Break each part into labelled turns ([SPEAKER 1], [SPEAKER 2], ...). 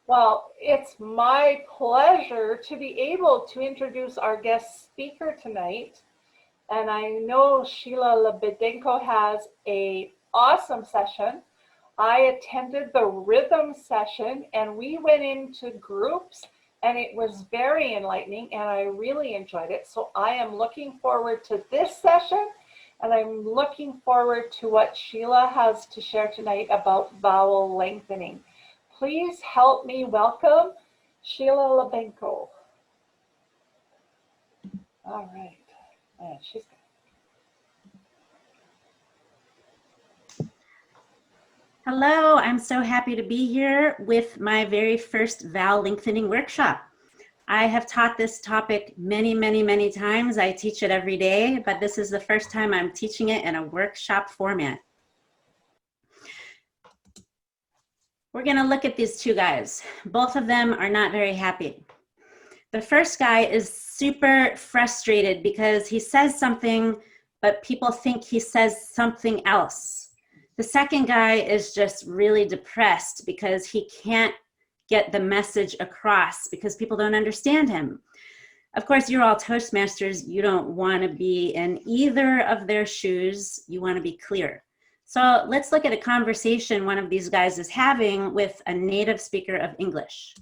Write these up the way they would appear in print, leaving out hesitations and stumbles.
[SPEAKER 1] Well, it's my pleasure to be able to introduce our guest speaker tonight. And I know Sheila Lebedenko has a awesome session. I attended the rhythm session and we went into groups and it was very enlightening and I really enjoyed it. So I am looking forward to this session and I'm looking forward to what Sheila has to share tonight about vowel lengthening. Please help me welcome Sheila Lebenko. All right. Man, she's
[SPEAKER 2] Hello, I'm so happy to be here with my very first vowel lengthening workshop. I have taught this topic many times. I teach it every day, but this is the first time I'm teaching it in a workshop format. We're gonna look at these two guys. Both of them are not very happy. The first guy is super frustrated because he says something, but people think he says something else. The second guy is just really depressed because he can't get the message across because people don't understand him. Of course, you're all Toastmasters. You don't want to be in either of their shoes. You want to be clear. So let's look at a conversation one of these guys is having with a native speaker of English.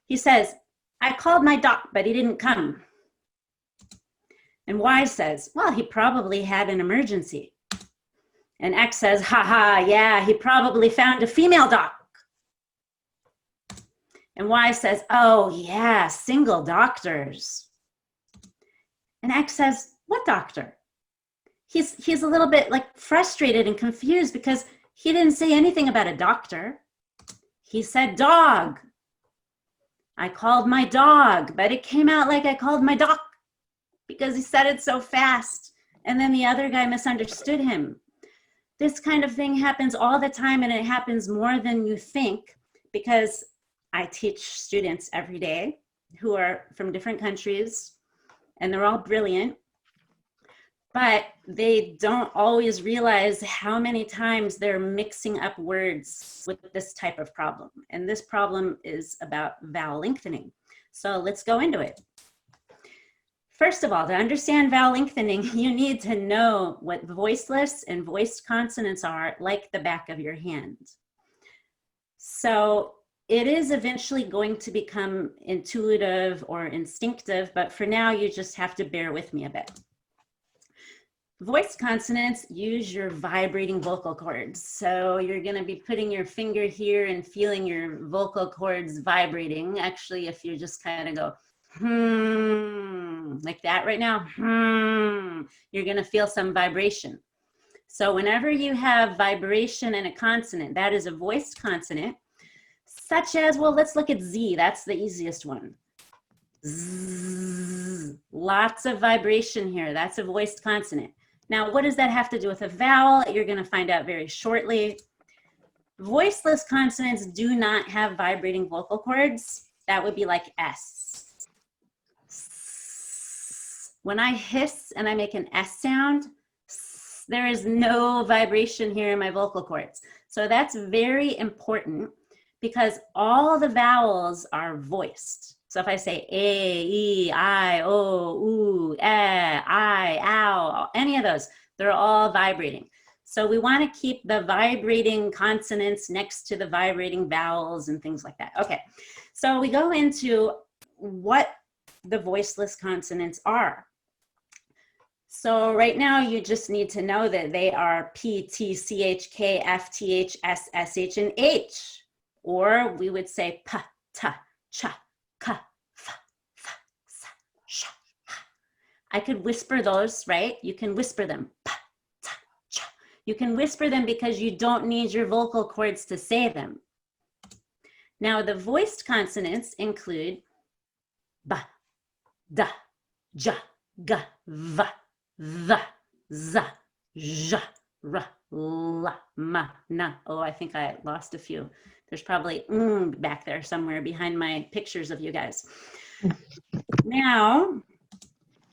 [SPEAKER 2] He says, I called my doc, but he didn't come. And Y says, well, he probably had an emergency. And X says, haha, yeah, he probably found a female doc. And Y says, oh yeah, single doctors. And X says, what doctor? He's a little bit like frustrated and confused because he didn't say anything about a doctor. He said dog. I called my dog, but it came out like I called my doc because he said it so fast. And then the other guy misunderstood him. This kind of thing happens all the time and it happens more than you think because I teach students every day who are from different countries and they're all brilliant, but they don't always realize how many times they're mixing up words with this type of problem. And this problem is about vowel lengthening. So let's go into it. First of all, to understand vowel lengthening, you need to know what voiceless and voiced consonants are like the back of your hand. So it is eventually going to become intuitive or instinctive, but for now you just have to bear with me a bit. Voiced consonants use your vibrating vocal cords. So you're going to be putting your finger here and feeling your vocal cords vibrating. Actually, if you just kind of go, like that right now, you're going to feel some vibration. So whenever you have vibration in a consonant, that is a voiced consonant, such as, well, let's look at Z. That's the easiest one. Zzz, lots of vibration here. That's a voiced consonant. Now, what does that have to do with a vowel? You're going to find out very shortly. Voiceless consonants do not have vibrating vocal cords. That would be like S. When I hiss and I make an S sound, there is no vibration here in my vocal cords. So that's very important because all the vowels are voiced. So if I say A, E, I, O, U, E, I, ow, any of those, they're all vibrating. So we want to keep the vibrating consonants next to the vibrating vowels and things like that. Okay, so we go into what the voiceless consonants are. So right now you just need to know that they are P, T, C, H, K, F, T, H, S, S, H, and H. Or we would say P, T, Ch, K, F, F, S, Sh, H. I could whisper those, right? You can whisper them. P, T, Ch. You can whisper them because you don't need your vocal cords to say them. Now the voiced consonants include B, D, J, G, V, V, Z, J, R, L, M, N. Oh, I think I lost a few. There's probably back there somewhere behind my pictures of you guys. Now,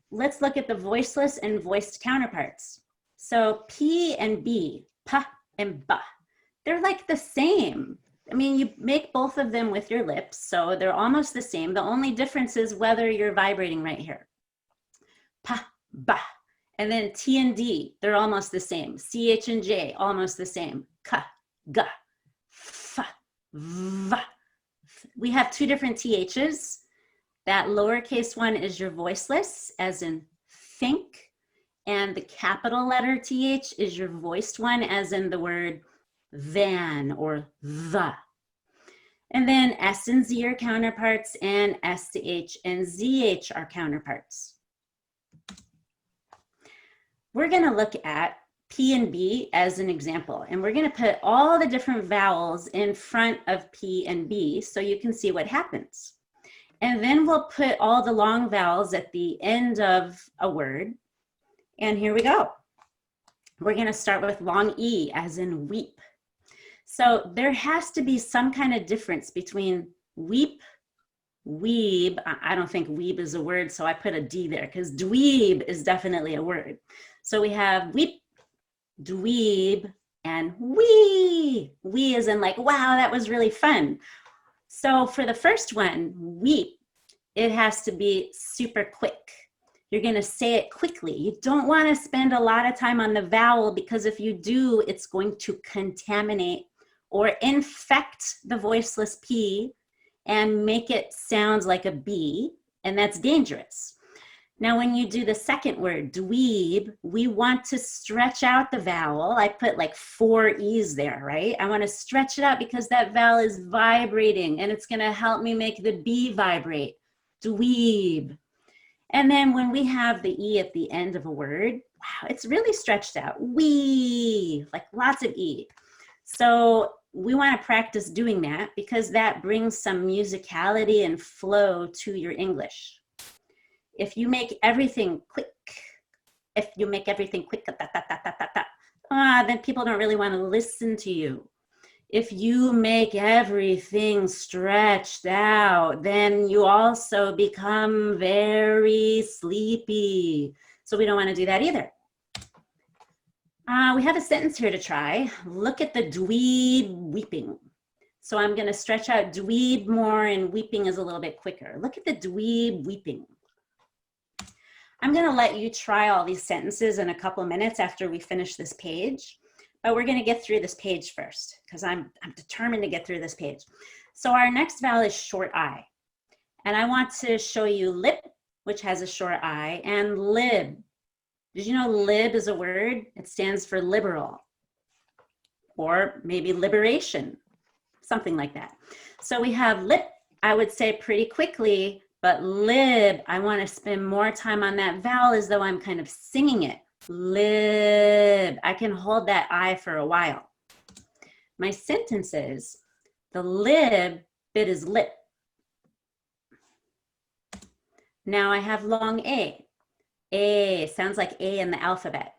[SPEAKER 2] let's look at the voiceless and voiced counterparts. So P and B, P and B, they're like the same. I mean, you make both of them with your lips, so they're almost the same. The only difference is whether you're vibrating right here. Pa, ba. And then T and D, they're almost the same. CH and J, almost the same. Ka, ga, fa, va. We have two different THs. That lowercase one is your voiceless, as in think. And the capital letter TH is your voiced one, as in the word than or the. And then S and Z are counterparts, and S to H and ZH are counterparts. We're going to look at P and B as an example, and we're going to put all the different vowels in front of P and B so you can see what happens. And then we'll put all the long vowels at the end of a word. And here we go. We're going to start with long E, as in weep. So there has to be some kind of difference between weep, weeb. I don't think weeb is a word, so I put a D there because dweeb is definitely a word. So we have weep, dweeb, and wee. Wee is in like, wow, that was really fun. So for the first one, weep, it has to be super quick. You're going to say it quickly. You don't want to spend a lot of time on the vowel, because if you do, it's going to contaminate or infect the voiceless P and make it sound like a B, and that's dangerous. Now, when you do the second word, dweeb, we want to stretch out the vowel. I put like 4 E's there, right? I want to stretch it out because that vowel is vibrating, and it's going to help me make the B vibrate. Dweeb. And then when we have the E at the end of a word, wow, it's really stretched out. Wee, like lots of E. So we want to practice doing that because that brings some musicality and flow to your English. If you make everything quick, then people don't really want to listen to you. If you make everything stretched out, then you also become very sleepy. So we don't want to do that either. We have a sentence here to try. Look at the dweeb weeping. So I'm going to stretch out dweeb more, and weeping is a little bit quicker. Look at the dweeb weeping. I'm going to let you try all these sentences in a couple of minutes after we finish this page. But we're going to get through this page first because I'm determined to get through this page. So our next vowel is short I. And I want to show you lip, which has a short I, and lib. Did you know lib is a word? It stands for liberal, or maybe liberation, something like that. So we have lip, I would say pretty quickly, but lib, I want to spend more time on that vowel as though I'm kind of singing it. Lib. I can hold that I for a while. My sentence is, the lib bit his lip. Now I have long A. A sounds like A in the alphabet.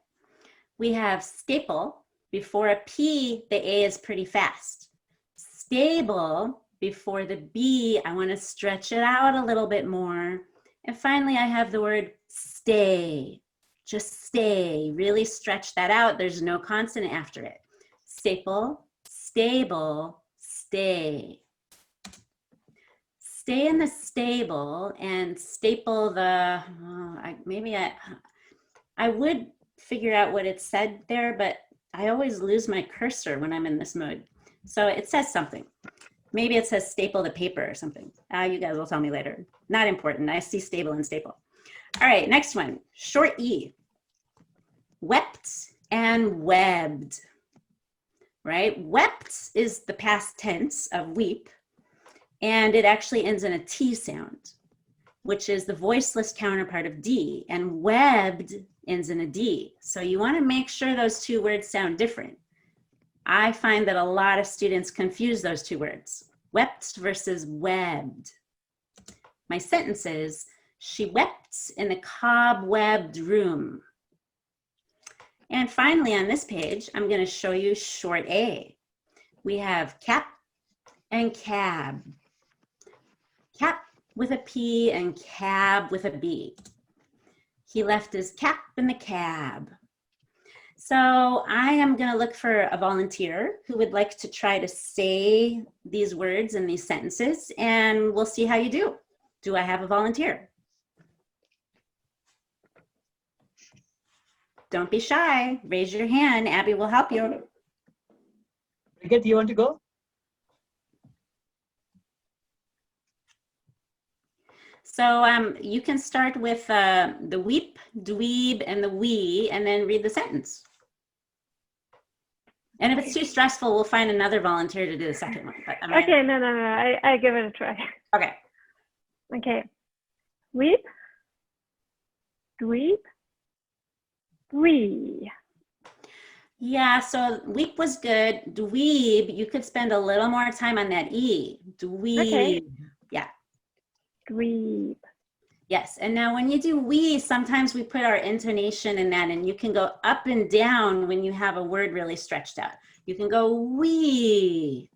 [SPEAKER 2] We have staple. Before a P, the A is pretty fast. Stable, before the B, I want to stretch it out a little bit more. And finally, I have the word stay. Just stay, really stretch that out. There's no consonant after it. Staple, stable, stay. Stay in the stable and staple the, I would figure out what it said there, but I always lose my cursor when I'm in this mode. So it says something. Maybe it says staple the paper or something. You guys will tell me later. Not important. I see stable and staple. All right, next one, short E. Wept and webbed, right? Wept is the past tense of weep, and it actually ends in a T sound, which is the voiceless counterpart of D, and webbed ends in a D. So you want to make sure those two words sound different. I find that a lot of students confuse those two words, wept versus webbed. My sentence is, she wept in a cobwebbed room. And finally on this page, I'm going to show you short A. We have cap and cab. Cap with a P and cab with a B. He left his cap in the cab. So I am going to look for a volunteer who would like to try to say these words in these sentences, and we'll see how you do. Do I have a volunteer? Don't be shy. Raise your hand. Abby will help you.
[SPEAKER 3] Brigid, you want to go?
[SPEAKER 2] So you can start with the weep, dweeb, and the we, and then read the sentence. And if it's too stressful, we'll find another volunteer to do the second one. But
[SPEAKER 4] Okay, no. I give it a try.
[SPEAKER 2] Okay.
[SPEAKER 4] Okay. Weep, dweeb, we.
[SPEAKER 2] Yeah, so weep was good. Dweeb, you could spend a little more time on that E. Dweeb.
[SPEAKER 4] Okay.
[SPEAKER 2] Yeah.
[SPEAKER 4] Dweeb.
[SPEAKER 2] Yes, and now when you do we, sometimes we put our intonation in that, and you can go up and down when you have a word really stretched out. You can go we.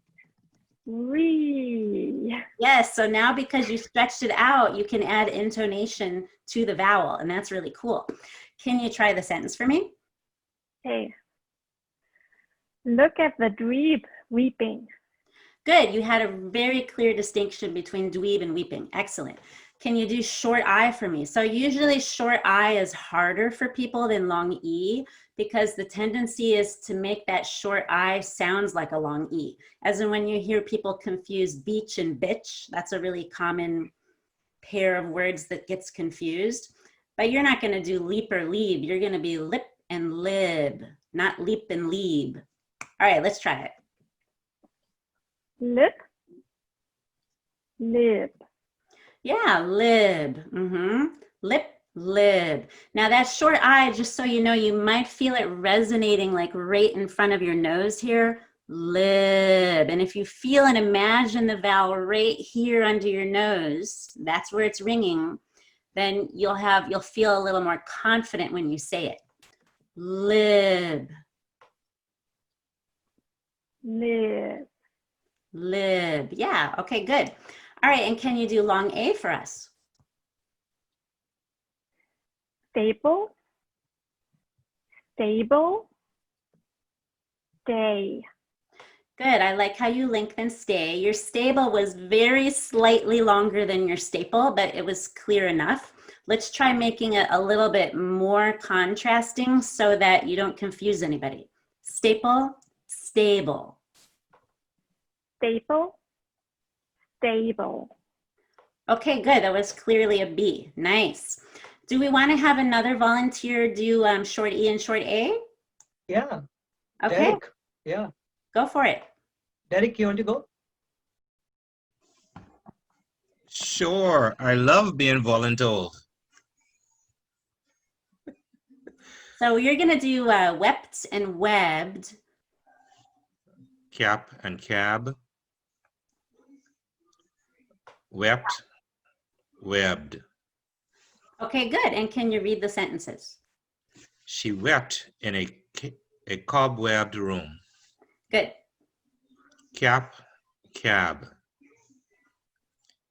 [SPEAKER 4] We.
[SPEAKER 2] Yes, so now because you stretched it out, you can add intonation to the vowel, and that's really cool. Can you try the sentence for me?
[SPEAKER 4] Okay. Look at the dweeb weeping.
[SPEAKER 2] Good, you had a very clear distinction between dweeb and weeping. Excellent. Can you do short I for me? So usually short I is harder for people than long E because the tendency is to make that short I sounds like a long E. As in when you hear people confuse beach and bitch, that's a really common pair of words that gets confused. But you're not going to do leap or leab. You're going to be lip and lib, not leap and leab. All right, let's try it.
[SPEAKER 4] Lip, lib.
[SPEAKER 2] Yeah, lib. Lip, lib. Now that short I, just so you know, you might feel it resonating like right in front of your nose here. Lib. And if you feel and imagine the vowel right here under your nose, that's where it's ringing, then you'll feel a little more confident when you say it. Lib.
[SPEAKER 4] Lib.
[SPEAKER 2] Lib. Yeah, okay, good. All right, and can you do long A for us?
[SPEAKER 4] Stable, stable, stay.
[SPEAKER 2] Good, I like how you lengthen stay. Your stable was very slightly longer than your staple, but it was clear enough. Let's try making it a little bit more contrasting so that you don't confuse anybody. Staple, stable.
[SPEAKER 4] Staple, stable.
[SPEAKER 2] Okay, good, that was clearly a B, nice. Do we want to have another volunteer do short E and short A?
[SPEAKER 3] Yeah.
[SPEAKER 2] Okay,
[SPEAKER 3] Derek. Yeah.
[SPEAKER 2] go for it.
[SPEAKER 3] Derek, you want to go?
[SPEAKER 5] Sure, I love being voluntold.
[SPEAKER 2] So you're gonna do wept and webbed.
[SPEAKER 5] Cap and cab. Wept, webbed.
[SPEAKER 2] Okay, good, and can you read the sentences?
[SPEAKER 5] She wept in a cobwebbed room.
[SPEAKER 2] Good.
[SPEAKER 5] Cap, cab.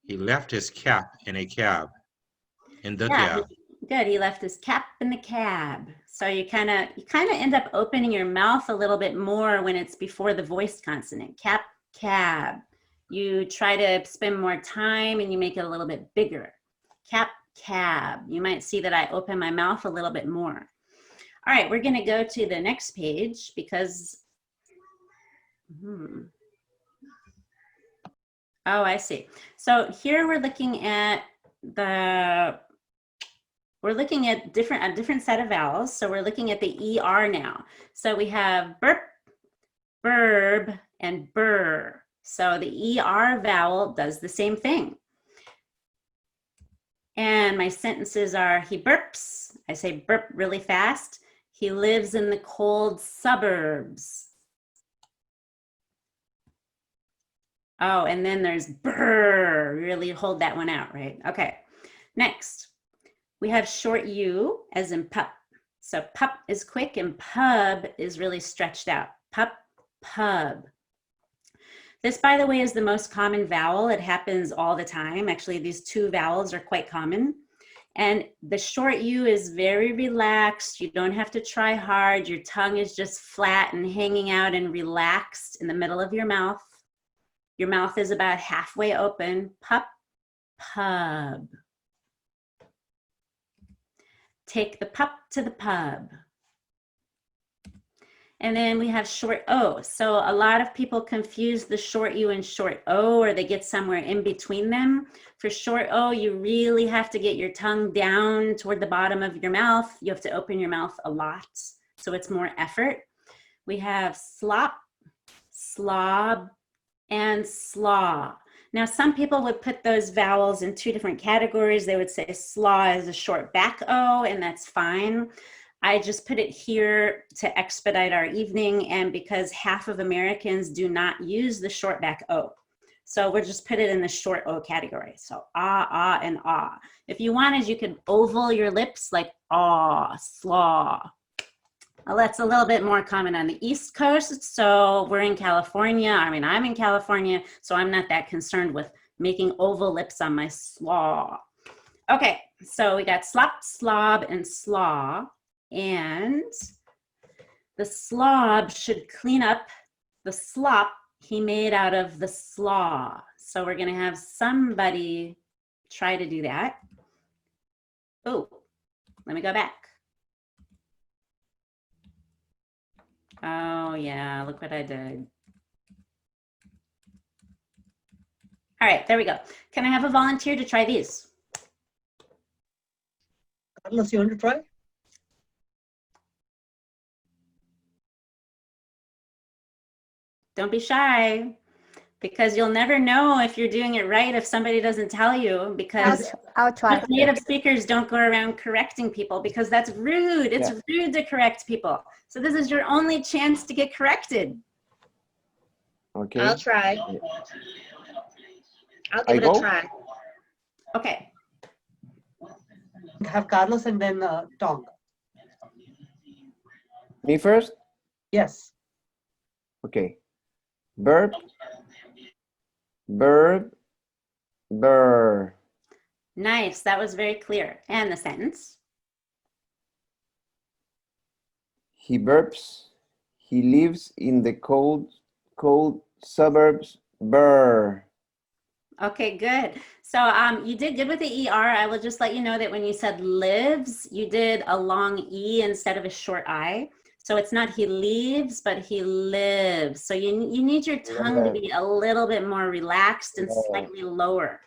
[SPEAKER 5] He left his cap in a cab. In the
[SPEAKER 2] Yeah,
[SPEAKER 5] cab.
[SPEAKER 2] good, he left his cap in the cab. So you kind of end up opening your mouth a little bit more when it's before the voiced consonant. Cap, cab. You try to spend more time and you make it a little bit bigger. Cap, cab. You might see that I open my mouth a little bit more. All right, we're gonna go to the next page because, oh, I see. So here we're looking at a different set of vowels. So we're looking at the ER now. So we have burp, burb, and burr. So the ER vowel does the same thing. And my sentences are, he burps. I say burp really fast. He lives in the cold suburbs. Oh, and then there's brr. Really hold that one out, right? Okay. Next, we have short U as in pup. So pup is quick and pub is really stretched out. Pup, pub. This, by the way, is the most common vowel. It happens all the time. Actually, these two vowels are quite common. And the short U is very relaxed. You don't have to try hard. Your tongue is just flat and hanging out and relaxed in the middle of your mouth. Your mouth is about halfway open. Pup, pub. Take the pup to the pub. And then we have short O. So a lot of people confuse the short U and short O, or they get somewhere in between them. For short O, you really have to get your tongue down toward the bottom of your mouth. You have to open your mouth a lot, so it's more effort. We have slop, slob, and slaw. Now, some people would put those vowels in two different categories. They would say slaw is a short back O, and that's fine. I just put it here to expedite our evening, and because half of Americans do not use the short back O. So we'll just put it in the short O category. So ah, and ah. If you wanted, you could oval your lips like ah, slaw. Well, that's a little bit more common on the East Coast. So we're in California. I mean, I'm in California, so I'm not that concerned with making oval lips on my slaw. Okay, so we got slop, slob, and slaw. And the slob should clean up the slop he made out of the slaw. So we're gonna have somebody try to do that. Oh, let me go back. Oh yeah, look what I did. All right, there we go. Can I have a volunteer to try these?
[SPEAKER 3] Carlos, you want to try?
[SPEAKER 2] Don't be shy, because you'll never know if you're doing it right if somebody doesn't tell you, because
[SPEAKER 6] I'll try.
[SPEAKER 2] native speakers don't go around correcting people because that's rude. It's rude to correct people. So this is your only chance to get corrected.
[SPEAKER 7] Okay.
[SPEAKER 8] I'll try. I'll
[SPEAKER 7] I
[SPEAKER 8] give it a
[SPEAKER 7] go?
[SPEAKER 8] try.
[SPEAKER 2] Okay.
[SPEAKER 3] Have Carlos and then Tom.
[SPEAKER 7] Me first?
[SPEAKER 3] Yes.
[SPEAKER 7] Okay. Verb, verb, burr.
[SPEAKER 2] Nice. That was very clear. And the sentence.
[SPEAKER 7] He burps. He lives in the cold suburbs. Burr.
[SPEAKER 2] Okay, good. So you did good with the ER. I will just let you know that when you said lives, you did a long E instead of a short I. So it's not he leaves, but he lives. So you need your tongue to be a little bit more relaxed and slightly lower.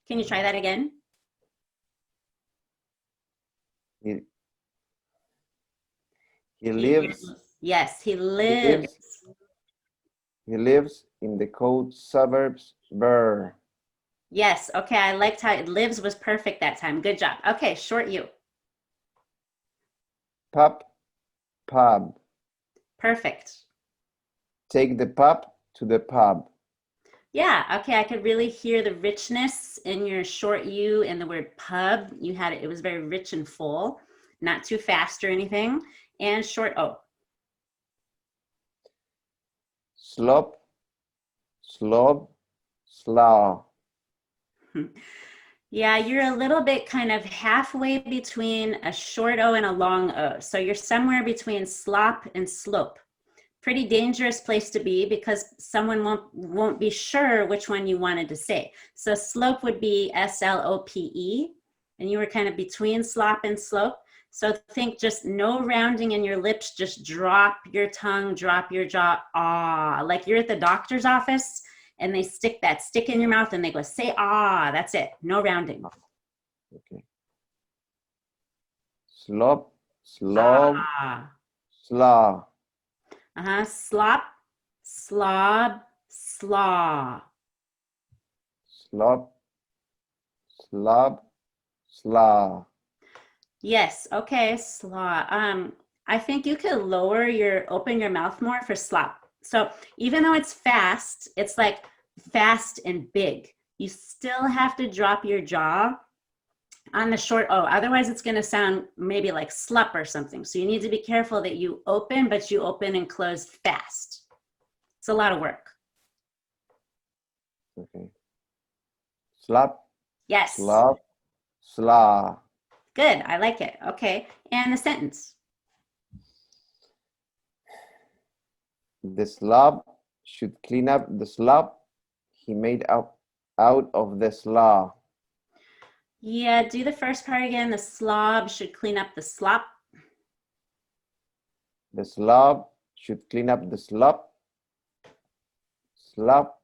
[SPEAKER 2] Can you try that again?
[SPEAKER 7] He lives.
[SPEAKER 2] Yes, he lives.
[SPEAKER 7] He lives in the cold suburbs. Burr.
[SPEAKER 2] Yes, okay, I liked how it lives was perfect that time. Good job. Okay, short U.
[SPEAKER 7] Pup, pub.
[SPEAKER 2] Perfect.
[SPEAKER 7] Take the pup to the pub.
[SPEAKER 2] Yeah, okay, I could really hear the richness in your short U and the word pub. You had it, it was very rich and full, not too fast or anything. And short O.
[SPEAKER 7] Slop, slob, slaw.
[SPEAKER 2] Yeah, you're a little bit kind of halfway between a short O and a long O. So you're somewhere between slop and slope. Pretty dangerous place to be because someone won't be sure which one you wanted to say. So slope would be S-L-O-P-E, and you were kind of between slop and slope. So think just no rounding in your lips, just drop your tongue, drop your jaw, ah, like you're at the doctor's office and they stick that stick in your mouth and they go, say ah, that's it, no rounding.
[SPEAKER 7] Okay. Slop, slob,
[SPEAKER 2] Ah.
[SPEAKER 7] slaw.
[SPEAKER 2] Slop, slob, slaw.
[SPEAKER 7] Slop, slob, slaw.
[SPEAKER 2] Yes, okay, slaw. I think you could open your mouth more for slop. So even though it's fast, it's like fast and big. You still have to drop your jaw on the short O. Otherwise, it's going to sound maybe like slup or something. So you need to be careful that you open, but you open and close fast. It's a lot of work.
[SPEAKER 7] Okay. Slop,
[SPEAKER 2] Yes.
[SPEAKER 7] slop, Slob.
[SPEAKER 2] Good, I like it. Okay, and the sentence.
[SPEAKER 7] The slob should clean up the slop he made out of the slob.
[SPEAKER 2] Yeah, do the first part again. The slob should clean up the slop.
[SPEAKER 7] The slob should clean up the slop. Slop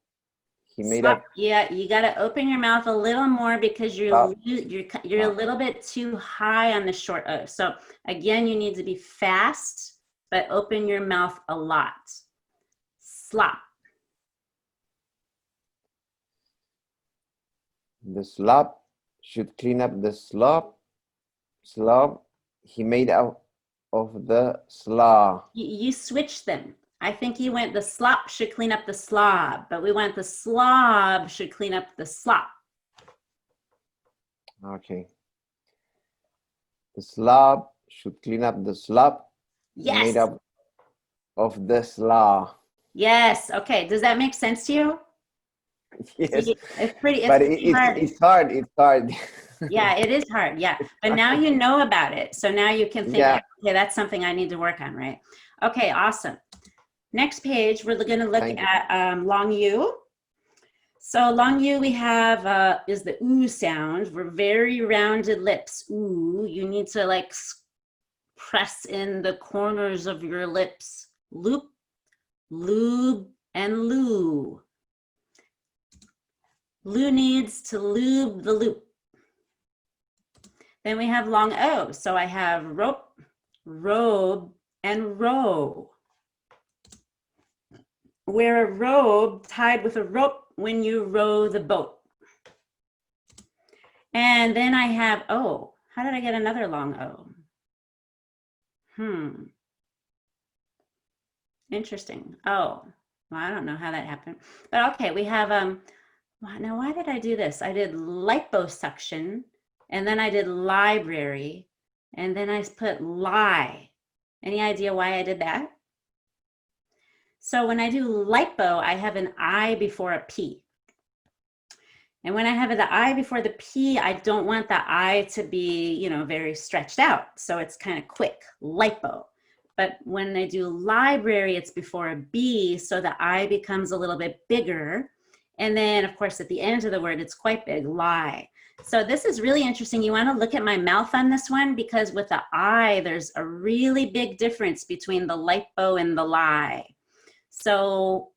[SPEAKER 7] he made
[SPEAKER 2] Slop.
[SPEAKER 7] up.
[SPEAKER 2] Yeah, you got to open your mouth a little more because you're a little bit too high on the short O. So again, you need to be fast, but open your mouth a lot. Slop.
[SPEAKER 7] The slop should clean up the slop he made out of the slob.
[SPEAKER 2] You switch them. I think you went the slop should clean up the slob, but we want the slob should clean up the slop.
[SPEAKER 7] Okay. The slob should clean up the slop
[SPEAKER 2] Yes.
[SPEAKER 7] made up of the slob.
[SPEAKER 2] Yes. Okay. Does that make sense to you?
[SPEAKER 7] Yes.
[SPEAKER 2] It's pretty
[SPEAKER 7] But
[SPEAKER 2] hard.
[SPEAKER 7] it's hard. It's hard.
[SPEAKER 2] Yeah, it is hard. Yeah. But now you know about it. So now you can think,
[SPEAKER 7] Yeah.
[SPEAKER 2] okay, that's something I need to work on, right? Okay, awesome. Next page, we're going to look
[SPEAKER 7] Thank you.
[SPEAKER 2] at long U. So long U we have is the oo sound. We're very rounded lips. Ooh, you need to like press in the corners of your lips. Loop, lube, and loo. Loo needs to lube the loop. Then we have long O. So I have rope, robe, and row. Wear a robe tied with a rope when you row the boat. And then I have O. How did I get another long O? Interesting. Oh, well, I don't know how that happened. But okay, we have, now why did I do this? I did liposuction, and then I did library, and then I put lie. Any idea why I did that? So when I do lipo, I have an I before a P. And when I have the I before the P, I don't want the I to be, you know, very stretched out. So it's kind of quick, lipo. But when I do library, it's before a B, so the I becomes a little bit bigger. And then, of course, at the end of the word, it's quite big, lie. So this is really interesting. You want to look at my mouth on this one, because with the I, there's a really big difference between the lipo and the lie. So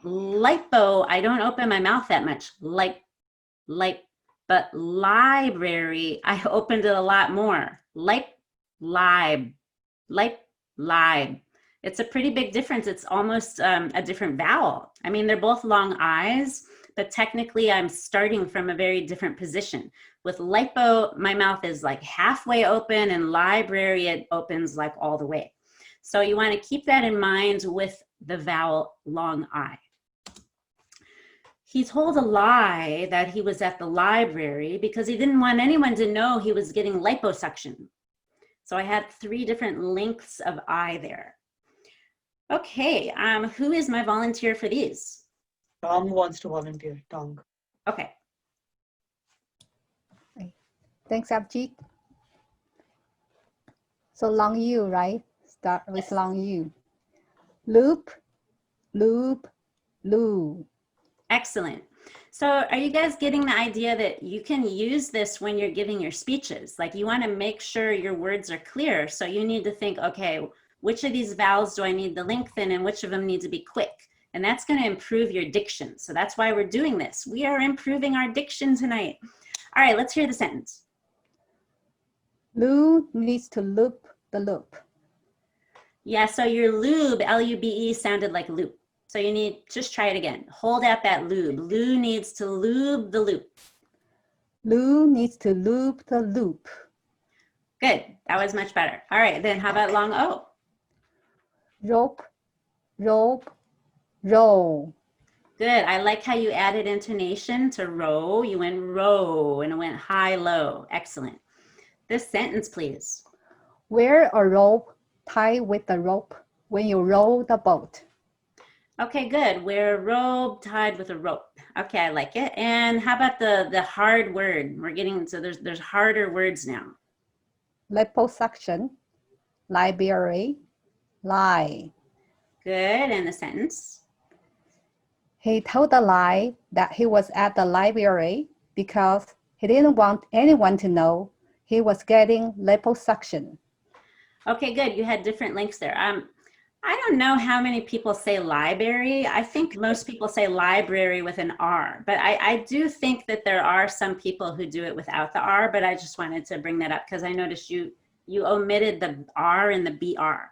[SPEAKER 2] lipo, I don't open my mouth that much, but library, I opened it a lot more. Lib. It's a pretty big difference. It's almost a different vowel. I mean, they're both long I's, but technically I'm starting from a very different position. With lipo, my mouth is like halfway open, and library, it opens like all the way. So you want to keep that in mind with the vowel long I. He told a lie that he was at the library because he didn't want anyone to know he was getting liposuction. So I had 3 different lengths of I there. Okay, who is my volunteer for these?
[SPEAKER 3] Tom wants to volunteer. Tom.
[SPEAKER 2] Okay.
[SPEAKER 6] Thanks, Abhijit. So long U, right? Start with long U. Loop, loop, loo.
[SPEAKER 2] Excellent. So are you guys getting the idea that you can use this when you're giving your speeches? Like, you want to make sure your words are clear. So you need to think, okay, which of these vowels do I need to lengthen and which of them need to be quick? And that's going to improve your diction. So that's why we're doing this. We are improving our diction tonight. All right, let's hear the sentence.
[SPEAKER 6] Loo needs to loop the loop.
[SPEAKER 2] Yeah, so your lube, L-U-B-E, sounded like loop. So you need, just try it again. Hold out that lube. Loo needs to lube the loop.
[SPEAKER 6] Loo needs to loop the loop.
[SPEAKER 2] Good, that was much better. All right, then how about long O?
[SPEAKER 6] Rope, rope, roll.
[SPEAKER 2] Good, I like how you added intonation to row. You went row and it went high, low. Excellent. This sentence, please.
[SPEAKER 6] Wear a rope, tie with the rope when you row the boat.
[SPEAKER 2] Okay, good. Wear a robe tied with a rope. Okay, I like it. And how about the hard word? We're getting, so there's harder words now.
[SPEAKER 6] Liposuction, library, lie.
[SPEAKER 2] Good, and the sentence.
[SPEAKER 6] He told a lie that he was at the library because he didn't want anyone to know he was getting liposuction.
[SPEAKER 2] Okay, good. You had different links there. I don't know how many people say library. I think most people say library with an R, but I do think that there are some people who do it without the R, but I just wanted to bring that up because I noticed you omitted the R and the BR.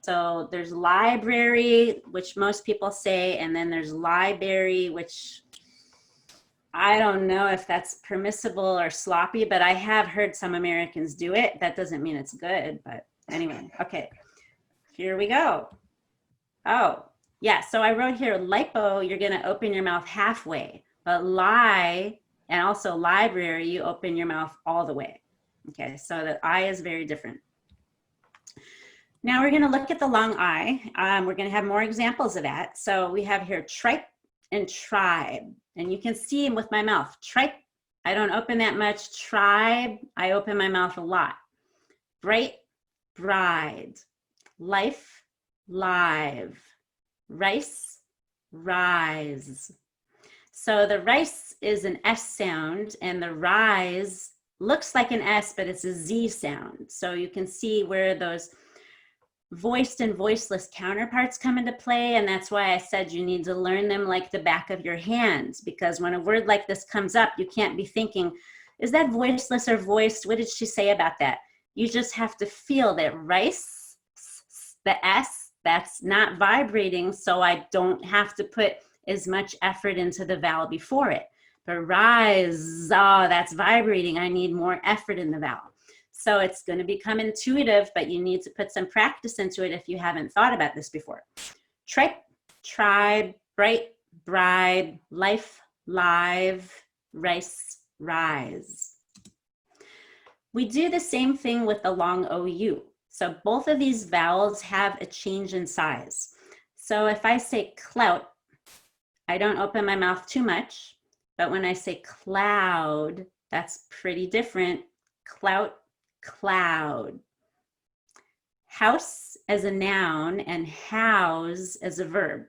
[SPEAKER 2] So there's library, which most people say, and then there's library, which I don't know if that's permissible or sloppy, but I have heard some Americans do it. That doesn't mean it's good, but anyway, okay. Here we go. Oh, yeah. So I wrote here, lipo, you're going to open your mouth halfway, but lie and also library, you open your mouth all the way. Okay, so the I is very different. Now we're going to look at the long I. We're going to have more examples of that. So we have here tripe and tribe, and you can see them with my mouth. Tripe, I don't open that much. Tribe, I open my mouth a lot. Bright, bride. Life, live. Rice, rise. So the rice is an S sound, and the rise looks like an S, but it's a Z sound. So you can see where those voiced and voiceless counterparts come into play, and that's why I said you need to learn them like the back of your hands, because when a word like this comes up, you can't be thinking, is that voiceless or voiced? What did she say about that? You just have to feel that rice, the S, that's not vibrating, so I don't have to put as much effort into the vowel before it. But rise, oh, that's vibrating. I need more effort in the vowel. So it's going to become intuitive, but you need to put some practice into it if you haven't thought about this before. Tripe, tribe, bright, bride, life, live, rice, rise. We do the same thing with the long OU. So both of these vowels have a change in size. So if I say clout, I don't open my mouth too much, but when I say cloud, that's pretty different. Clout, cloud. House as a noun and house as a verb.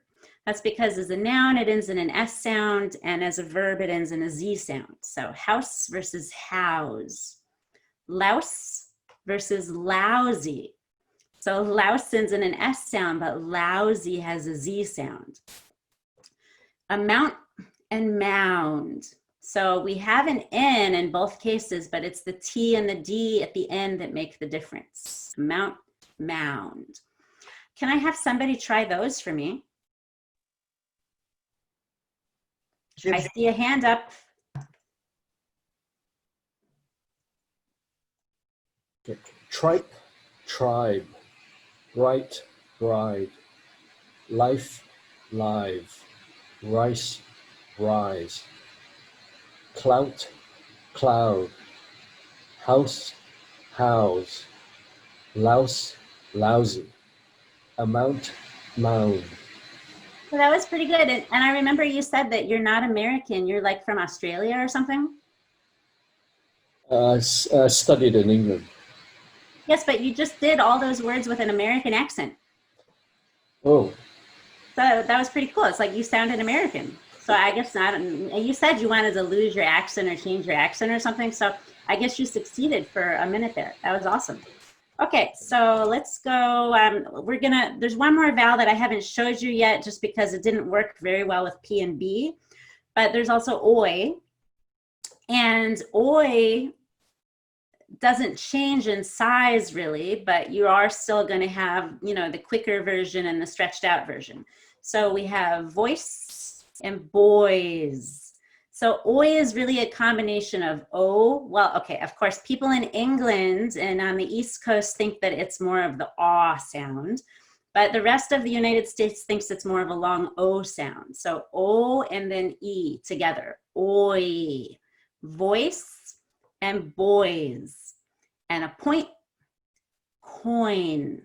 [SPEAKER 2] That's because as a noun, it ends in an S sound, and as a verb, it ends in a Z sound. So house versus house. Louse versus lousy. So louse ends in an S sound, but lousy has a Z sound. Amount and mound. So we have an N in both cases, but it's the T and the D at the end that make the difference. Amount, mound. Can I have somebody try those for me? I see a hand up.
[SPEAKER 8] Tripe, tribe, bright, bride, life, live, rice, rise, clout, cloud, house, house, louse, lousy, amount, mound.
[SPEAKER 2] Well, that was pretty good. And I remember you said that you're not American. You're like from Australia or something?
[SPEAKER 8] Studied in England.
[SPEAKER 2] Yes, but you just did all those words with an American accent.
[SPEAKER 8] Oh.
[SPEAKER 2] So that was pretty cool. It's like you sounded American. So I guess not. You said you wanted to lose your accent or change your accent or something. So I guess you succeeded for a minute there. That was awesome. Okay, so let's go. There's one more vowel that I haven't showed you yet just because it didn't work very well with P and B. But there's also oi. And oi doesn't change in size really, but you are still going to have, you know, the quicker version and the stretched out version. So we have voice and boys. So oi is really a combination of O. Well, okay, of course, people in England and on the East Coast think that it's more of the aw sound, but the rest of the United States thinks it's more of a long O sound. So O and then E together, oi, voice and boys, and a point, coin.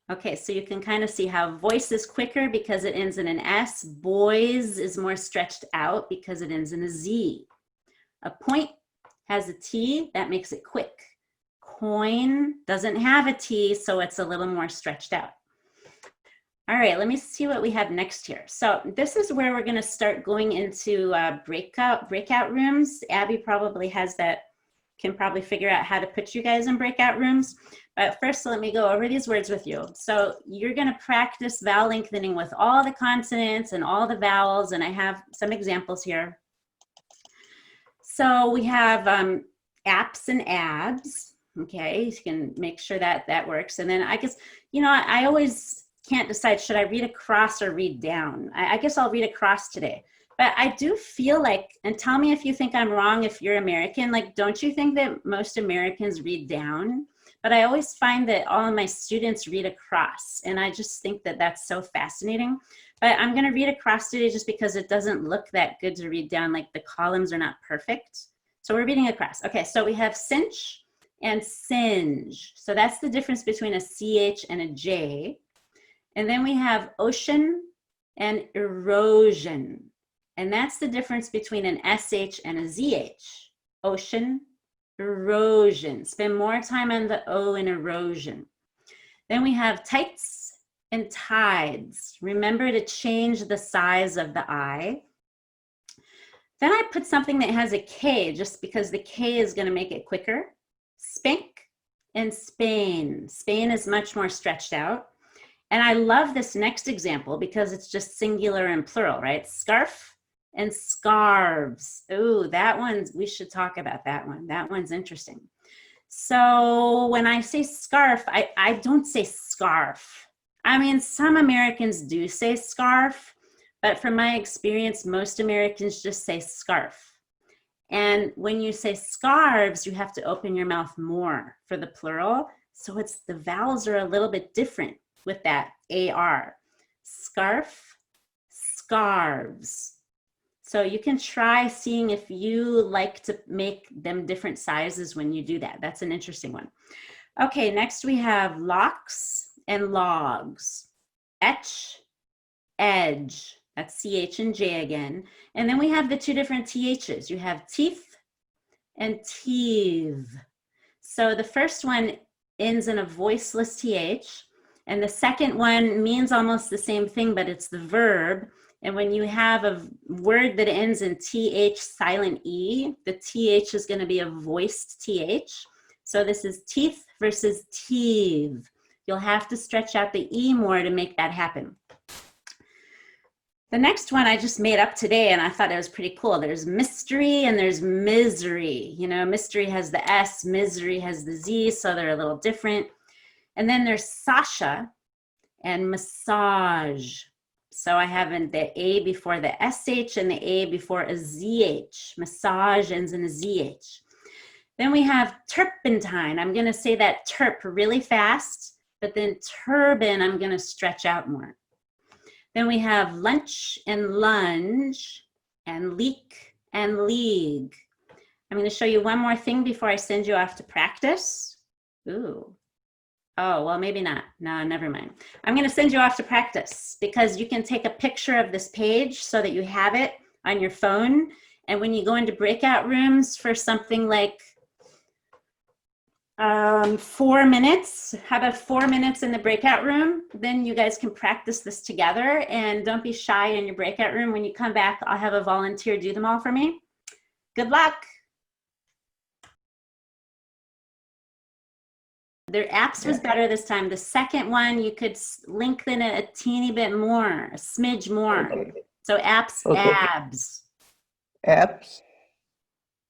[SPEAKER 2] Okay, so you can kind of see how voice is quicker because it ends in an S. Boys is more stretched out because it ends in a Z. A point has a T, that makes it quick. Coin doesn't have a T, so it's a little more stretched out. All right, let me see what we have next here. So this is where we're gonna start going into breakout rooms. Abby probably has that, can probably figure out how to put you guys in breakout rooms. But first, let me go over these words with you. So you're gonna practice vowel lengthening with all the consonants and all the vowels, and I have some examples here. So we have apps and abs, okay? You can make sure that that works. And then I guess, you know, I always can't decide, should I read across or read down? I guess I'll read across today. But I do feel like, and tell me if you think I'm wrong if you're American, like, don't you think that most Americans read down? But I always find that all of my students read across, and I just think that that's so fascinating. But I'm gonna read across today just because it doesn't look that good to read down, like the columns are not perfect. So we're reading across. Okay, so we have cinch and singe. So that's the difference between a CH and a J. And then we have ocean and erosion. And that's the difference between an SH and a ZH. Ocean, erosion. Spend more time on the O in erosion. Then we have tights and tides. Remember to change the size of the I. Then I put something that has a K just because the K is gonna make it quicker. Spank and Spain. Spain is much more stretched out. And I love this next example because it's just singular and plural, right? Scarf and scarves. Ooh, that one, we should talk about that one. That one's interesting. So when I say scarf, I don't say scarf. I mean, some Americans do say scarf, but from my experience, most Americans just say scarf. And when you say scarves, you have to open your mouth more for the plural. So it's, the vowels are a little bit different with that AR. Scarf, scarves. So you can try seeing if you like to make them different sizes when you do that. That's an interesting one. Okay, next we have locks and logs. Etch, edge. That's CH and J again. And then we have the two different THs. You have teeth and teeth. So the first one ends in a voiceless TH. And the second one means almost the same thing, but it's the verb. And when you have a word that ends in TH silent E, the TH is going to be a voiced TH. So this is teeth versus teeth. You'll have to stretch out the E more to make that happen. The next one I just made up today, and I thought it was pretty cool. There's mystery and there's misery. You know, mystery has the S, misery has the Z, so they're a little different. And then there's Sasha and massage. So I have the A before the SH and the A before a ZH. Massage ends in a ZH. Then we have turpentine. I'm gonna say that terp really fast, but then turban, I'm gonna stretch out more. Then we have lunch and lunge and leak and league. I'm gonna show you one more thing before I send you off to practice. Ooh. Oh, well, maybe not. No, never mind. I'm going to send you off to practice because you can take a picture of this page so that you have it on your phone. And when you go into breakout rooms for something like 4 minutes, how about 4 minutes in the breakout room? Then you guys can practice this together, and don't be shy in your breakout room. When you come back, I'll have a volunteer do them all for me. Good luck. Their apps was better this time. The second one, you could lengthen it a teeny bit more, a smidge more.
[SPEAKER 9] Okay.
[SPEAKER 2] So apps,
[SPEAKER 9] Okay.
[SPEAKER 2] abs.
[SPEAKER 9] Abs.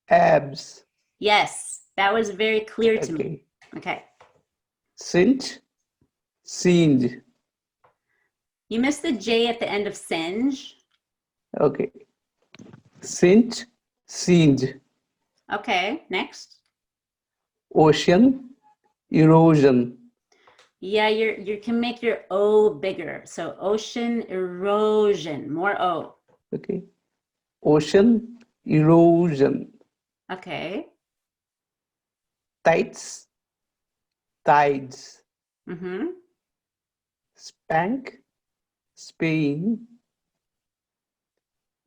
[SPEAKER 9] Abs.
[SPEAKER 2] Yes, that was very clear to me.
[SPEAKER 9] Okay.
[SPEAKER 2] Okay.
[SPEAKER 9] Cinch. Singe.
[SPEAKER 2] You missed the J at the end of singe.
[SPEAKER 9] Okay. Cinch. Singe.
[SPEAKER 2] Okay, next.
[SPEAKER 9] Ocean. Erosion.
[SPEAKER 2] Yeah, you can make your O bigger. So ocean erosion, more O.
[SPEAKER 9] Okay. Ocean. Erosion.
[SPEAKER 2] Okay.
[SPEAKER 9] Tides. Tides.
[SPEAKER 2] Mm-hmm.
[SPEAKER 9] spank, Spain,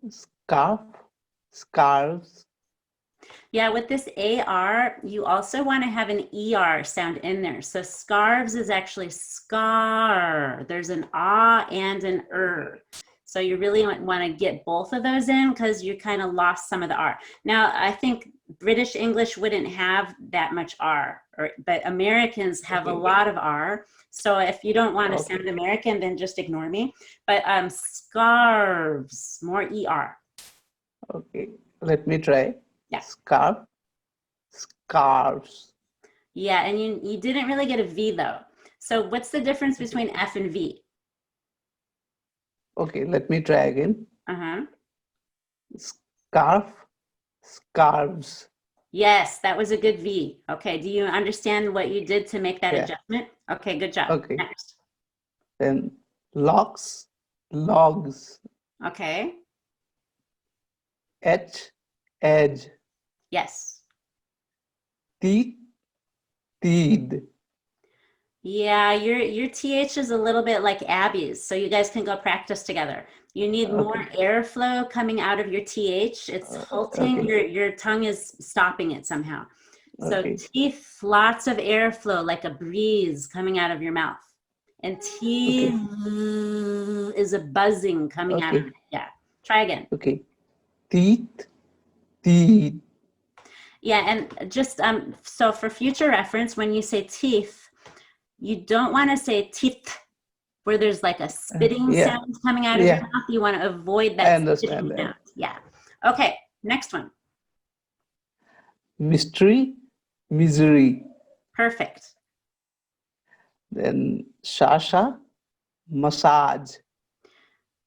[SPEAKER 9] scarf, scarves.
[SPEAKER 2] Yeah, with this AR, you also want to have an ER sound in there. So scarves is actually scar. There's an ah and an So you really want to get both of those in because you kind of lost some of the R. Now, I think British English wouldn't have that much R, but Americans have a lot of R. So if you don't want to sound American, then just ignore me. But scarves, more ER.
[SPEAKER 9] Okay, let me try.
[SPEAKER 2] Yeah.
[SPEAKER 9] Scarf, scarves.
[SPEAKER 2] Yeah, and you didn't really get a V though. So what's the difference between F and V?
[SPEAKER 9] Okay, let me try again.
[SPEAKER 2] Uh-huh.
[SPEAKER 9] Scarf, scarves.
[SPEAKER 2] Yes, that was a good V. Okay, do you understand what you did to make that adjustment? Okay, good job.
[SPEAKER 9] Okay.
[SPEAKER 2] Next.
[SPEAKER 9] Then locks, logs.
[SPEAKER 2] Okay,
[SPEAKER 9] Edge, edge.
[SPEAKER 2] yes.
[SPEAKER 9] Teeth, teeth.
[SPEAKER 2] Yeah, your TH is a little bit like Abby's, so you guys can go practice together. You need more airflow coming out of your TH. It's halting, your tongue is stopping it somehow. So teeth, lots of airflow, like a breeze coming out of your mouth. And teeth is a buzzing coming out of it. Yeah, try again.
[SPEAKER 9] Okay, teeth, teeth.
[SPEAKER 2] Yeah, and just so for future reference, when you say teeth, you don't want to say teeth where there's like a spitting sound coming out of your mouth. You want to avoid that spitting sound. Yeah. Okay, next one.
[SPEAKER 9] Mystery, misery.
[SPEAKER 2] Perfect.
[SPEAKER 9] Then Shasha, massage.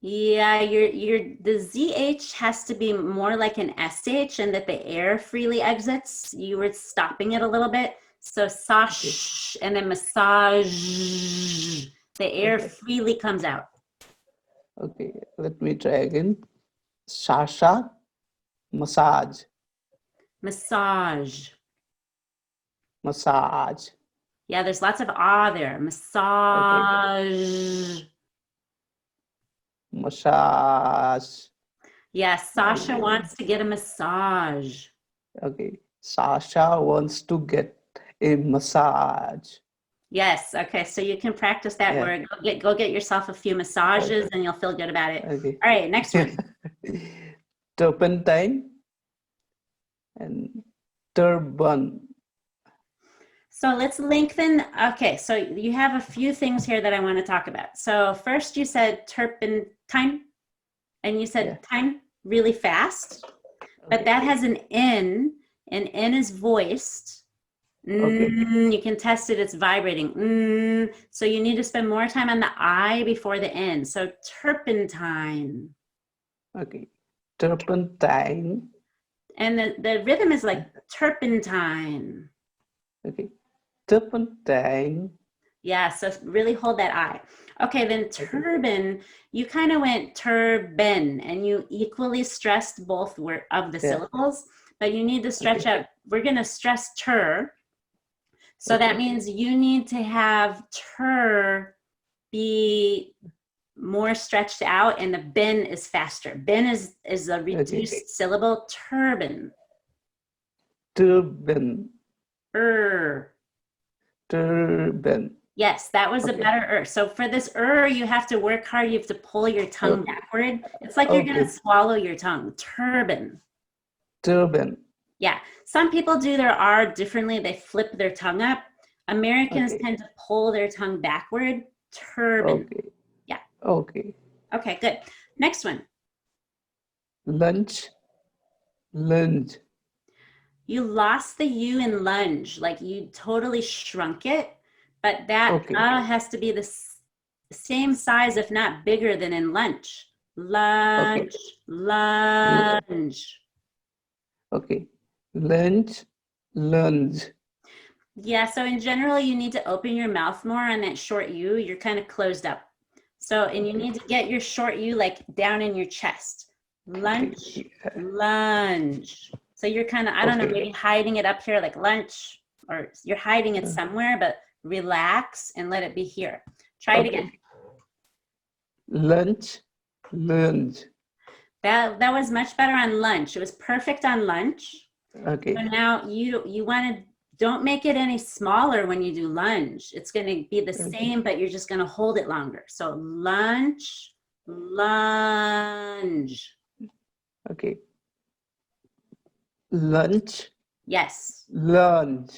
[SPEAKER 2] Yeah, the ZH has to be more like an SH and that the air freely exits. You were stopping it a little bit. So sash and then massage. The air freely comes out.
[SPEAKER 9] Okay, let me try again. Shasha, massage.
[SPEAKER 2] Massage.
[SPEAKER 9] Massage.
[SPEAKER 2] Yeah, there's lots of ah there. Massage.
[SPEAKER 9] Massage.
[SPEAKER 2] Yeah, Sasha wants to get a massage.
[SPEAKER 9] Okay, Sasha wants to get a massage.
[SPEAKER 2] Yes, okay, so you can practice that word. Go get yourself a few massages and you'll feel good about it.
[SPEAKER 9] Okay.
[SPEAKER 2] All right, next one.
[SPEAKER 9] Turpentine and turban.
[SPEAKER 2] So let's lengthen. Okay, so you have a few things here that I want to talk about. So first you said turpentine, and you said time really fast, but that has an N, and N is voiced. You can test it, it's vibrating. So you need to spend more time on the I before the N. So turpentine.
[SPEAKER 9] Okay, turpentine.
[SPEAKER 2] And the rhythm is like turpentine.
[SPEAKER 9] Okay, turpentine.
[SPEAKER 2] Yeah, so really hold that I. Okay, then turban, you kind of went turban and you equally stressed both of the syllables, but you need to stretch out. We're going to stress tur. So that means you need to have tur be more stretched out and the ben is faster. Ben is a reduced syllable, turban.
[SPEAKER 9] Turban. Turban.
[SPEAKER 2] Yes, that was a better So for this you have to work hard. You have to pull your tongue backward. It's like you're going to swallow your tongue. Turban.
[SPEAKER 9] Turban.
[SPEAKER 2] Yeah. Some people do their R differently. They flip their tongue up. Americans tend to pull their tongue backward. Turban. Yeah.
[SPEAKER 9] Okay.
[SPEAKER 2] Okay, good. Next one.
[SPEAKER 9] Lunch. Lunge.
[SPEAKER 2] You lost the U in lunge. Like you totally shrunk it. But that has to be the same size, if not bigger than in lunch. Lunch, lunge.
[SPEAKER 9] Okay. Lunge, lunge.
[SPEAKER 2] Yeah, so in general, you need to open your mouth more on that short U. You're kind of closed up. So, and you need to get your short U like down in your chest. Lunch, lunge. So you're kind of, I don't know, maybe hiding it up here like lunch, or you're hiding it somewhere, but relax and let it be here. Try it again.
[SPEAKER 9] lunch, lunch.
[SPEAKER 2] That was much better on lunch. It was perfect on lunch.
[SPEAKER 9] Okay,
[SPEAKER 2] So now you want to, don't make it any smaller when you do lunge. It's going to be the same, but you're just going to hold it longer. So lunch, lunge.
[SPEAKER 9] okay. Lunch,
[SPEAKER 2] Yes.
[SPEAKER 9] lunch.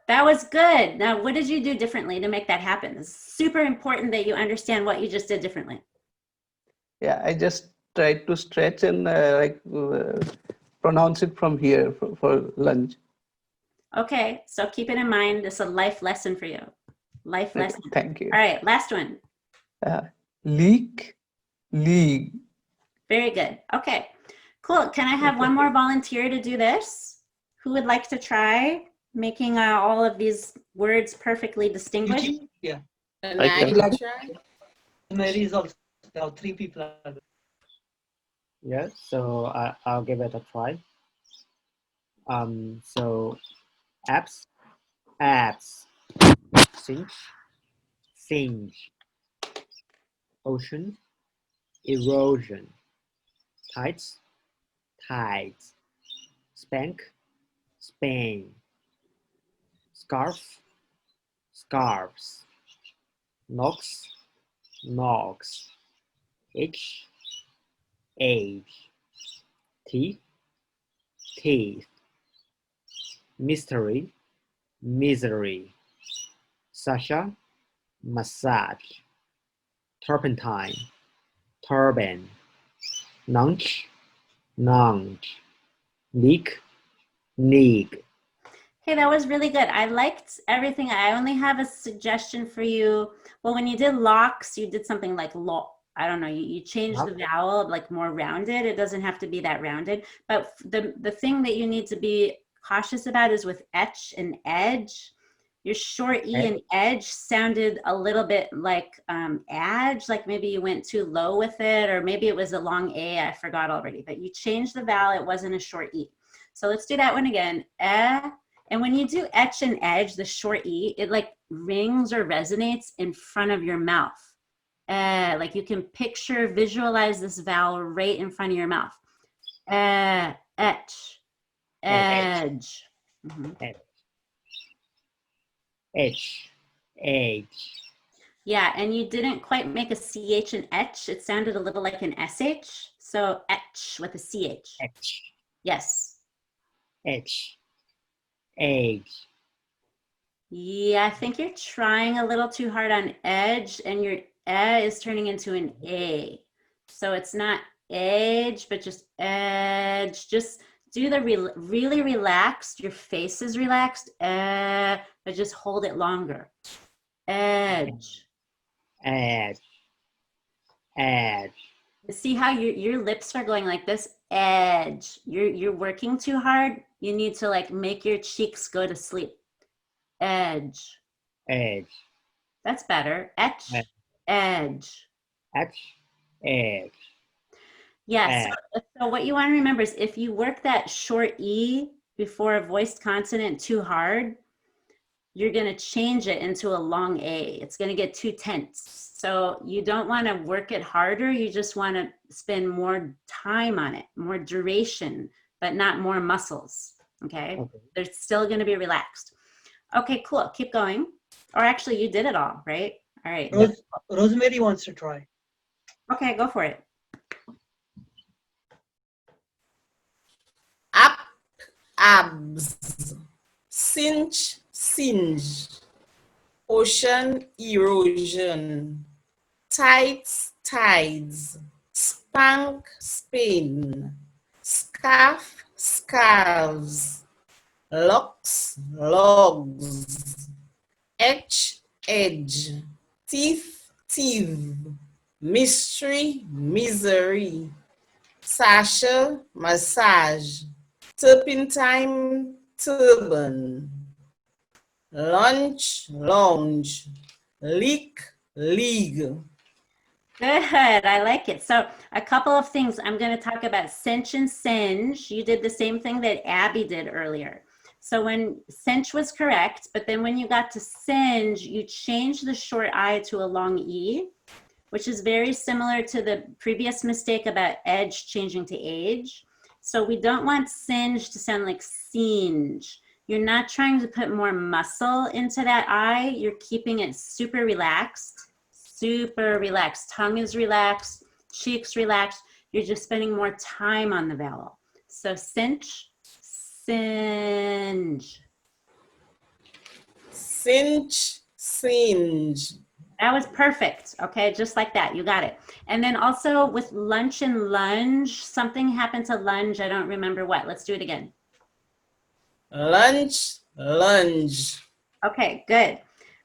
[SPEAKER 2] That was good. Now, what did you do differently to make that happen? It's super important that you understand what you just did differently.
[SPEAKER 9] Yeah, I just tried to stretch and pronounce it from here for lunch.
[SPEAKER 2] Okay, so keep it in mind. It's a life lesson for you. Life
[SPEAKER 9] Okay,
[SPEAKER 2] lesson.
[SPEAKER 9] thank you.
[SPEAKER 2] All right, last one.
[SPEAKER 9] Leak, league.
[SPEAKER 2] Very good. Okay, cool. Can I have one more volunteer to do this? Who would like to try making all of these words perfectly distinguished?
[SPEAKER 3] Eugene? Yeah.
[SPEAKER 7] I can.
[SPEAKER 3] Mary is also. Now 3 people are.
[SPEAKER 10] Yeah, so I'll give it a try. So apps, cinch, singe, ocean, erosion, tides, tides, spank, Spain, scarf, scarves, knocks, knocks, age, age, teeth, teeth, mystery, misery, Sasha, massage, turpentine, turban, nunch, nunch, leak, league.
[SPEAKER 2] Okay, that was really good. I liked everything. I only have a suggestion for you. Well, when you did locks, you did something like lock. I don't know, you changed the vowel like more rounded. It doesn't have to be that rounded. But the thing that you need to be cautious about is with etch and edge. Your short E and edge sounded a little bit like edge, like maybe you went too low with it, or maybe it was a long A, I forgot already. But you changed the vowel, it wasn't a short E. So let's do that one again. And when you do etch and edge, the short E, it like rings or resonates in front of your mouth. Like you can picture, visualize this vowel right in front of your mouth. Etch, edge.
[SPEAKER 10] Edge, edge.
[SPEAKER 2] Yeah, and you didn't quite make a CH in etch. It sounded a little like an SH. So etch with a CH.
[SPEAKER 10] Edge,
[SPEAKER 2] Yes.
[SPEAKER 10] edge, edge.
[SPEAKER 2] Yeah, I think you're trying a little too hard on edge, and your is turning into an A. So it's not edge, but just edge. Just do the really relaxed. Your face is relaxed, but just hold it longer. Edge.
[SPEAKER 10] Edge, edge.
[SPEAKER 2] See how your lips are going like this? Edge. You're working too hard. You need to like make your cheeks go to sleep. Edge.
[SPEAKER 10] Edge,
[SPEAKER 2] That's better. Etch. Edge.
[SPEAKER 10] edge, edge.
[SPEAKER 2] Yes. So what you want to remember is if you work that short E before a voiced consonant too hard, you're going to change it into a long A. It's going to get too tense. So you don't want to work it harder. You just want to spend more time on it, more duration, but not more muscles. Okay. They're still going to be relaxed. Okay, cool. Keep going. Or actually, you did it all, right? All right.
[SPEAKER 3] Rosemary wants to try.
[SPEAKER 2] Okay, go for it.
[SPEAKER 11] Up, abs, cinch, singe, ocean, erosion, tights, tides, spank, Spain, scarf, scarves, locks, logs, edge, edge, teeth, teeth, mystery, misery, Sasha, massage, turpentine, turban, lunch, lounge, leak, league.
[SPEAKER 2] Good, I like it. So a couple of things. I'm going to talk about cinch and singe. You did the same thing that Abby did earlier. So when cinch was correct, but then when you got to singe, you changed the short I to a long E. which is very similar to the previous mistake about edge changing to age. So we don't want singe to sound like singe. You're not trying to put more muscle into that I, you're keeping it super relaxed. Super relaxed. Tongue is relaxed, cheeks relaxed. You're just spending more time on the vowel. So cinch, singe.
[SPEAKER 11] Cinch, singe.
[SPEAKER 2] That was perfect. Okay, just like that. You got it. And then also with lunch and lunge, something happened to lunge. I don't remember what. Let's do it again.
[SPEAKER 11] Lunch, lunge.
[SPEAKER 2] Okay, good.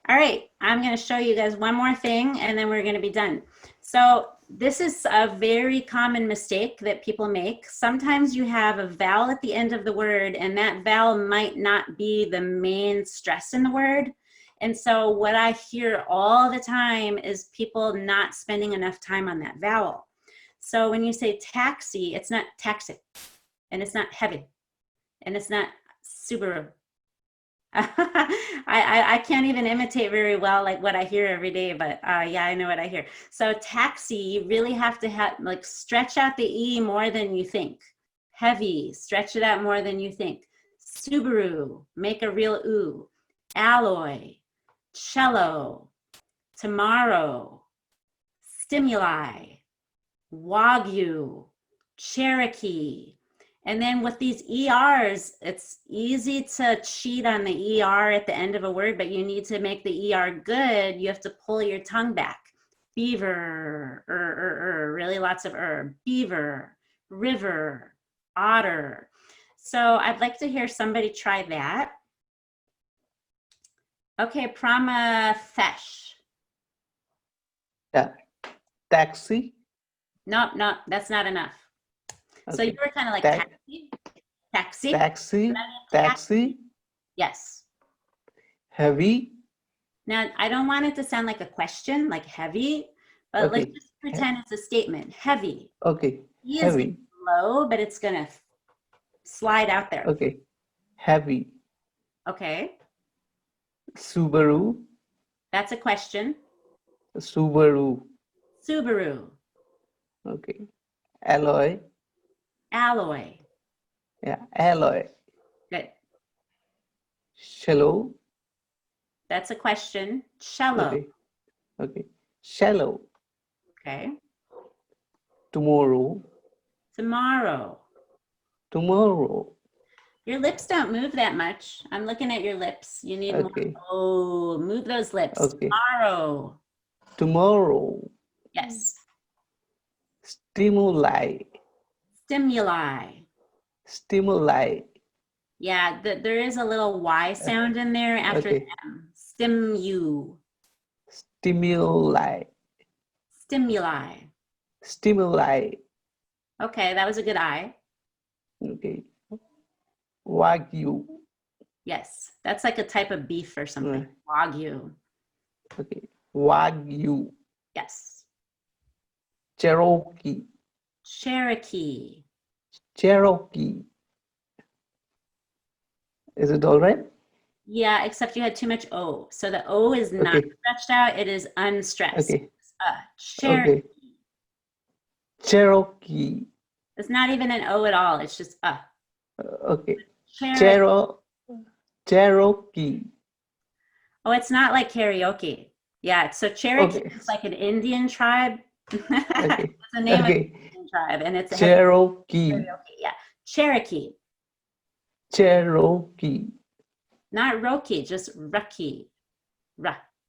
[SPEAKER 2] All right, I'm going to show you guys one more thing and then we're going to be done. So this is a very common mistake that people make. Sometimes you have a vowel at the end of the word and that vowel might not be the main stress in the word. And so what I hear all the time is people not spending enough time on that vowel. So when you say taxi, it's not taxi, and it's not heavy, and it's not Subaru. I can't even imitate very well like what I hear every day, but yeah, I know what I hear. So taxi, you really have to have like stretch out the E more than you think. Heavy, stretch it out more than you think. Subaru, make a real oo. Alloy, cello, tomorrow, stimuli, Wagyu, Cherokee. And then with these ERs, it's easy to cheat on the ER at the end of a word, but you need to make the ER good. You have to pull your tongue back. Beaver, really lots of beaver, river, otter. So I'd like to hear somebody try that. Okay, Pramathesh.
[SPEAKER 9] Yeah. Taxi.
[SPEAKER 2] Nope, that's not enough. So
[SPEAKER 9] Okay.
[SPEAKER 2] you were kind of like
[SPEAKER 9] Taxi.
[SPEAKER 2] taxi.
[SPEAKER 9] Taxi. Taxi.
[SPEAKER 2] Yes.
[SPEAKER 9] Heavy.
[SPEAKER 2] Now, I don't want it to sound like a question, like heavy, but let's
[SPEAKER 9] Okay.
[SPEAKER 2] just pretend it's a statement. Heavy.
[SPEAKER 9] Okay.
[SPEAKER 2] E is
[SPEAKER 9] Heavy.
[SPEAKER 2] low, but it's gonna slide out there.
[SPEAKER 9] Okay. Heavy.
[SPEAKER 2] Okay,
[SPEAKER 9] Subaru.
[SPEAKER 2] that's a question.
[SPEAKER 9] Subaru.
[SPEAKER 2] Subaru.
[SPEAKER 9] Okay. Alloy.
[SPEAKER 2] Alloy.
[SPEAKER 9] Yeah. Alloy.
[SPEAKER 2] Good.
[SPEAKER 9] Shallow.
[SPEAKER 2] That's a question. Cello.
[SPEAKER 9] Okay. Okay. Shallow.
[SPEAKER 2] Okay.
[SPEAKER 9] Tomorrow.
[SPEAKER 2] Tomorrow.
[SPEAKER 9] Tomorrow.
[SPEAKER 2] Your lips don't move that much. I'm looking at your lips. You need
[SPEAKER 9] Okay.
[SPEAKER 2] more. Oh, move those lips.
[SPEAKER 9] Okay.
[SPEAKER 2] Tomorrow.
[SPEAKER 9] Tomorrow.
[SPEAKER 2] Yes.
[SPEAKER 9] Stimuli.
[SPEAKER 2] Stimuli.
[SPEAKER 9] Stimuli.
[SPEAKER 2] Yeah, there is a little Y sound in there after
[SPEAKER 9] Okay.
[SPEAKER 2] the M. Stimu.
[SPEAKER 9] Stimuli.
[SPEAKER 2] Stimuli.
[SPEAKER 9] Stimuli.
[SPEAKER 2] Okay, that was a good I.
[SPEAKER 9] Okay. Wagyu.
[SPEAKER 2] Yes, that's like a type of beef or something. Wagyu.
[SPEAKER 9] Okay. Wagyu.
[SPEAKER 2] Yes.
[SPEAKER 9] Cherokee.
[SPEAKER 2] Cherokee.
[SPEAKER 9] Cherokee. Is it all right?
[SPEAKER 2] Yeah, except you had too much O. So the O is not
[SPEAKER 9] Okay.
[SPEAKER 2] stretched out, it is unstressed.
[SPEAKER 9] Okay.
[SPEAKER 2] Cherokee.
[SPEAKER 9] Okay. Cherokee.
[SPEAKER 2] It's not even an O at all, it's just
[SPEAKER 9] Okay.
[SPEAKER 2] Cherokee.
[SPEAKER 9] Cherokee.
[SPEAKER 2] Oh, it's not like karaoke. Yeah, so Cherokee
[SPEAKER 9] Okay.
[SPEAKER 2] is like an Indian tribe.
[SPEAKER 9] Okay.
[SPEAKER 2] It's the name of
[SPEAKER 9] Okay.
[SPEAKER 2] an Indian tribe, and it's
[SPEAKER 9] Cherokee.
[SPEAKER 2] karaoke. Yeah, Cherokee,
[SPEAKER 9] Cherokee.
[SPEAKER 2] not Roki, just Rucky.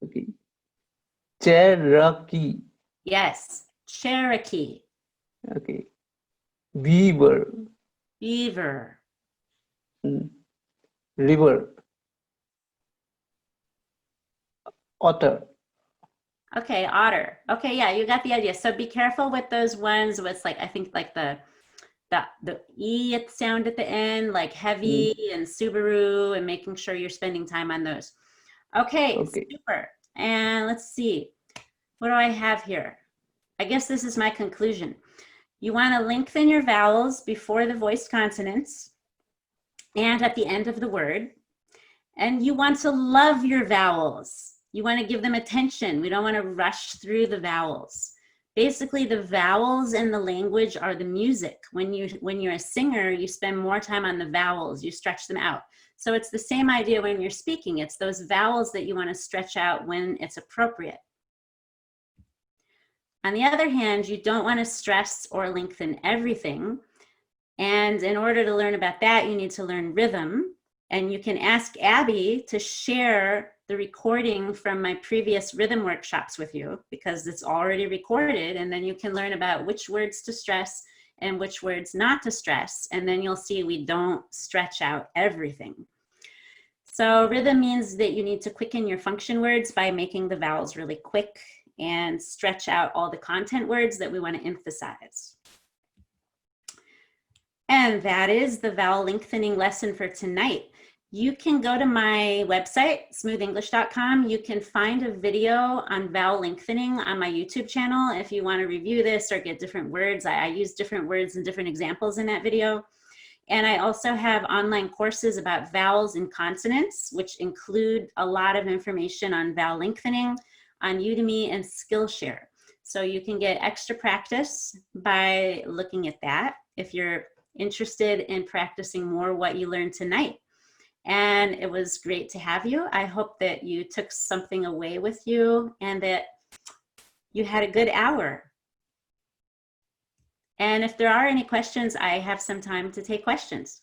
[SPEAKER 9] Okay. Cherokee.
[SPEAKER 2] Yes, Cherokee.
[SPEAKER 9] Okay. Beaver.
[SPEAKER 2] Beaver.
[SPEAKER 9] River. Otter.
[SPEAKER 2] Okay, otter. Okay, yeah, you got the idea. So be careful with those ones with like, I think like the E sound at the end, like heavy and Subaru, and making sure you're spending time on those. Okay,
[SPEAKER 9] Okay.
[SPEAKER 2] super. And let's see, what do I have here? I guess this is my conclusion. You want to lengthen your vowels before the voiced consonants and at the end of the word. And you want to love your vowels. You want to give them attention. We don't want to rush through the vowels. Basically, the vowels in the language are the music. When you're a singer, you spend more time on the vowels. You stretch them out. So it's the same idea when you're speaking. It's those vowels that you want to stretch out when it's appropriate. On the other hand, you don't want to stress or lengthen everything. And in order to learn about that, you need to learn rhythm. And you can ask Abby to share the recording from my previous rhythm workshops with you, because it's already recorded, and then you can learn about which words to stress and which words not to stress. And then you'll see we don't stretch out everything. So rhythm means that you need to quicken your function words by making the vowels really quick and stretch out all the content words that we want to emphasize. And that is the vowel lengthening lesson for tonight. You can go to my website, smoothenglish.com. You can find a video on vowel lengthening on my YouTube channel if you want to review this or get different words. I use different words and different examples in that video. And I also have online courses about vowels and consonants, which include a lot of information on vowel lengthening on Udemy and Skillshare. So you can get extra practice by looking at that if you're interested in practicing more what you learned tonight. And it was great to have you. I hope that you took something away with you and that you had a good hour. And if there are any questions, I have some time to take questions.